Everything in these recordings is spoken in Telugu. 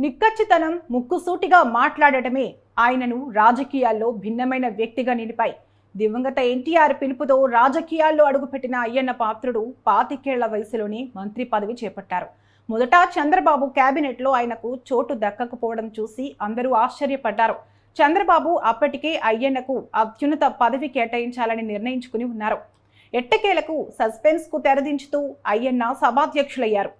నిక్కచ్చితనం, ముక్కుసూటిగా మాట్లాడటమే ఆయనను రాజకీయాల్లో భిన్నమైన వ్యక్తిగా నిలిపాయి. దివంగత ఎన్టీఆర్ పిలుపుతో రాజకీయాల్లో అడుగుపెట్టిన అయ్యన్న పాత్రుడు 25 ఏళ్ల వయసులోనే మంత్రి పదవి చేపట్టారు. మొదట చంద్రబాబు కేబినెట్లో ఆయనకు చోటు దక్కకపోవడం చూసి అందరూ ఆశ్చర్యపడ్డారు. చంద్రబాబు అప్పటికే అయ్యన్నకు అత్యున్నత పదవి కేటాయించాలని నిర్ణయించుకుని ఉన్నారు. ఎట్టకేలకు సస్పెన్స్ కు తెరదించుతూ అయ్యన్న సభాధ్యక్షులయ్యారు.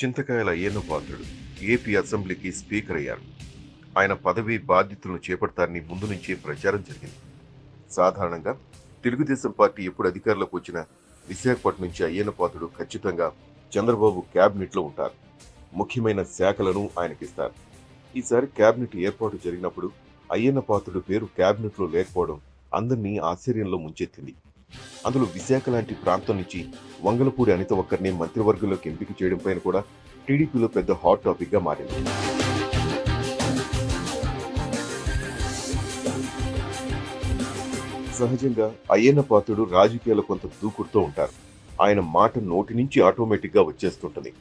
చింతకాయల అయ్యన్న పాత్రుడు ఏపీ అసెంబ్లీకి స్పీకర్ అయ్యారు. ఆయన పదవి బాధ్యతలను చేపడతారని ముందు నుంచే ప్రచారం జరిగింది. సాధారణంగా తెలుగుదేశం పార్టీ ఎప్పుడు అధికారంలోకి వచ్చినా విశాఖపట్నం నుంచి అయ్యన్న పాత్రుడు ఖచ్చితంగా చంద్రబాబు క్యాబినెట్లో ఉంటారు. ముఖ్యమైన శాఖలను ఆయనకిస్తారు. ఈసారి క్యాబినెట్ ఏర్పాటు జరిగినప్పుడు అయ్యన్న పాత్రుడు పేరు క్యాబినెట్లో లేకపోవడం అందరినీ ఆశ్చర్యంలో ముంచెత్తింది. అందులో విశాఖ లాంటి ప్రాంతం నుంచి వంగలపూడి అనిత ఒక్కరిని మంత్రివర్గంలోకి ఎంపిక చేయడం పైన కూడా టీడీపీలో పెద్ద హాట్ టాపిక్ గా మారింది. సహజంగా అయ్యన్న పాత్రుడు రాజకీయాల్లో కొంత దూకుడుతో ఉంటారు. ఆయన మాట నోటి నుంచి ఆటోమేటిక్ గా వచ్చేస్తుంటది.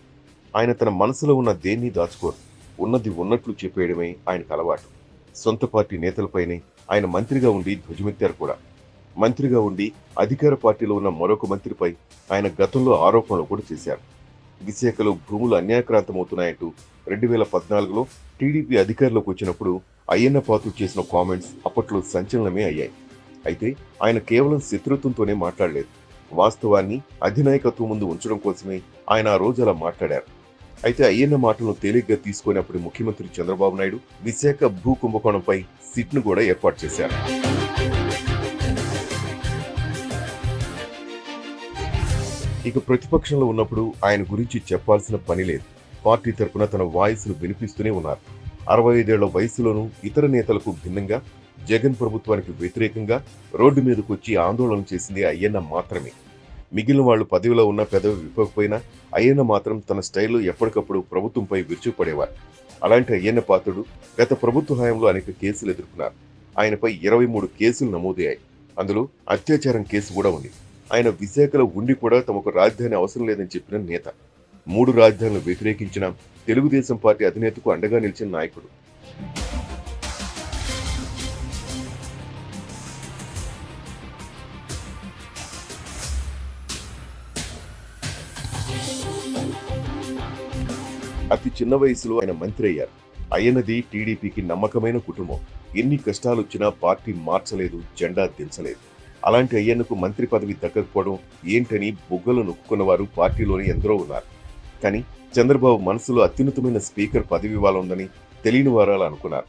ఆయన తన మనసులో ఉన్న దేన్ని దాచుకోరు. ఉన్నది ఉన్నట్లు చెప్పేయడమే ఆయనకు అలవాటు. సొంత పార్టీ నేతలపైనే ఆయన మంత్రిగా ఉండి ధ్వజమెత్తారు కూడా. మంత్రిగా ఉండి అధికార పార్టీలో ఉన్న మరొక మంత్రిపై ఆయన గతంలో ఆరోపణలు కూడా చేశారు. విశాఖలో భూములు అన్యాక్రాంతమవుతున్నాయంటూ 2014లో టీడీపీ అధికారంలోకి వచ్చినప్పుడు అయ్యన్న పాత్రుడు చేసిన కామెంట్స్ అప్పట్లో సంచలనమే అయ్యాయి. అయితే ఆయన కేవలం శత్రుత్వంతోనే మాట్లాడలేదు. వాస్తవాన్ని అధినాయకత్వం ముందు ఉంచడం కోసమే ఆయన ఆ రోజు అలా మాట్లాడారు. అయితే అయ్యన్న మాటలను తేలిగ్గా తీసుకున్నప్పుడు ముఖ్యమంత్రి చంద్రబాబు నాయుడు విశాఖ భూ కుంభకోణంపై సిట్ను కూడా ఏర్పాటు చేశారు. ఇక ప్రతిపక్షంలో ఉన్నప్పుడు ఆయన గురించి చెప్పాల్సిన పని లేదు. పార్టీ తరపున తన వాయిస్ను వినిపిస్తూనే ఉన్నారు. 65 ఏళ్ల వయసులోనూ ఇతర నేతలకు భిన్నంగా జగన్ ప్రభుత్వానికి వ్యతిరేకంగా రోడ్డు మీదకు వచ్చి ఆందోళన చేసింది అయ్యన్న మాత్రమే. మిగిలిన వాళ్లు పదవిలో ఉన్న పెదవి విప్పకపోయినా అయ్యన్న మాత్రం తన స్టైల్లో ఎప్పటికప్పుడు ప్రభుత్వంపై విరుచుకుపడేవారు. అలాంటి అయ్యన్న పాత్రుడు గత ప్రభుత్వ హయాంలో అనేక కేసులు ఎదుర్కొన్నారు. ఆయనపై 23 కేసులు నమోదయ్యాయి. అందులో అత్యాచారం కేసు కూడా ఉంది. ఆయన విశాఖలో ఉండి కూడా తమకు రాజధాని అవసరం లేదని చెప్పిన నేత. 3 రాజధానులు వ్యతిరేకించిన తెలుగుదేశం పార్టీ అధినేతకు అండగా నిలిచిన నాయకుడు. అతి చిన్న వయసులో ఆయన మంత్రి అయ్యారు. అయ్యన్నది టీడీపీకి నమ్మకమైన కుటుంబం. ఎన్ని కష్టాలొచ్చినా పార్టీ మార్చలేదు, జెండా దించలేదు. అలాంటి అయ్యన్నకు మంత్రి పదవి దక్కకపోవడం ఏంటని బొగ్గలు నొక్కున్నవారు పార్టీలోనే ఎందరో ఉన్నారు. కానీ చంద్రబాబు మనసులో అత్యున్నతమైన స్పీకర్ పదవి ఇవ్వాలని తెలియని వారాలు అనుకున్నారు.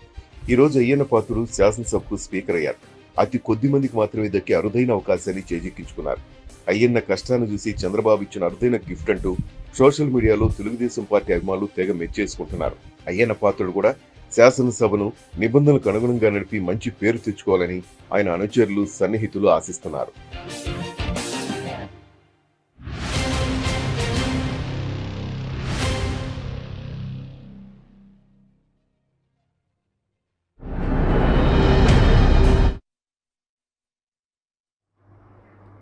ఈ రోజు అయ్యన్న పాత్రుడు శాసనసభకు స్పీకర్ అయ్యారు. అతి కొద్ది మందికి మాత్రమే దక్కే అరుదైన అవకాశాన్ని చేజిక్కించుకున్నారు. అయ్యన్న కష్టాన్ని చూసి చంద్రబాబు ఇచ్చిన అరుదైన గిఫ్ట్ అంటూ సోషల్ మీడియాలో తెలుగుదేశం పార్టీ అభిమానులు తెగ మెచ్చేసుకుంటున్నారు. అయ్యన్న పాత్రుడు కూడా శాసనసభను నిబంధనలకు అనుగుణంగా నడిపి మంచి పేరు తెచ్చుకోవాలని ఆయన అనుచరులు, సన్నిహితులు ఆశిస్తున్నారు.